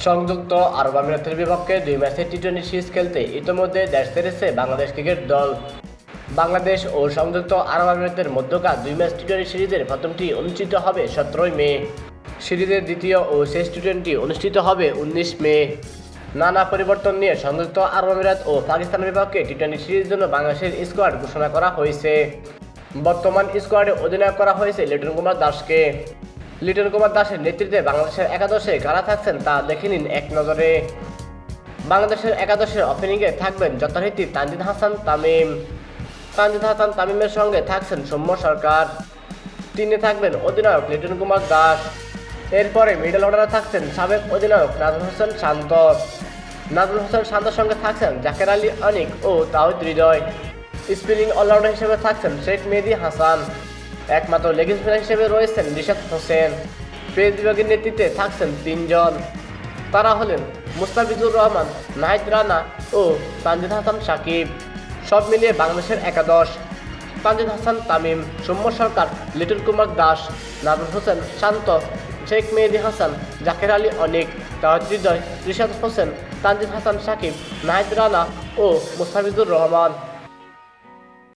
সংযুক্ত আরব আমিরাতের বিপক্ষে 2 ম্যাচের টি-20 সিরিজ খেলতে ইতিমধ্যে দেশ ছেড়েছে বাংলাদেশ ক্রিকেট দল। বাংলাদেশ ও সংযুক্ত আরব আমিরাতের মধ্যকার 2 ম্যাচ টি-20 সিরিজের প্রথমটি অনুষ্ঠিত হবে 17 মে। সিরিজের দ্বিতীয় ও শেষ টি-20 অনুষ্ঠিত হবে 19 মে। নানা পরিবর্তন নিয়ে সংযুক্ত আরব আমিরাত ও পাকিস্তানের বিপক্ষে টি-20 সিরিজের জন্য বাংলাদেশের স্কোয়াড ঘোষণা করা হয়েছে। বর্তমান স্কোয়াডে অধিনায়ক করা হয়েছে লিটন কুমার দাসকে। লিটন কুমার দাসের নেতৃত্বে বাংলাদেশের একাদশে কারা থাকছেন তা দেখে নিন এক নজরে। বাংলাদেশের একাদশের ওপেনিংয়ে থাকবেন যথারীতি তানজিদ হাসান তামিম। তানজিদ হাসান তামিমের সঙ্গে থাকছেন সৌম্য সরকার। তিনি থাকবেন অধিনায়ক লিটন কুমার দাস। এরপরে মিডল অর্ডারে থাকছেন সাবেক অধিনায়ক নাজমুল হোসেন শান্ত। নাজমুল হোসেন শান্তর সঙ্গে থাকছেন জাকের আলী অনিক ও তাওহিদ হৃদয়। স্পিনিং অলরাউন্ডার হিসেবে থাকছেন শেখ মেহেদী হাসান। একমাত্র লেগ স্পিনার হিসেবে রয়েছেন রিশাদ হোসেন। পেস বিভাগের নেতৃত্বে থাকছেন 3 জন। তারা হলেন মুস্তাফিজুর রহমান, নাহিদ রানা ও তানজিদ হাসান সাকিব। সব মিলিয়ে বাংলাদেশের একাদশ: তানজিদ হাসান তামিম, সৌম্য সরকার, লিটন কুমার দাস, নাজমুল হোসেন শান্ত, শেখ মেহেদী হাসান, জাকের আলী অনিক, তাওহিদ হৃদয়, রিশাদ হোসেন, তানজিদ হাসান সাকিব, নাহিদ রানা ও মুস্তাফিজুর রহমান।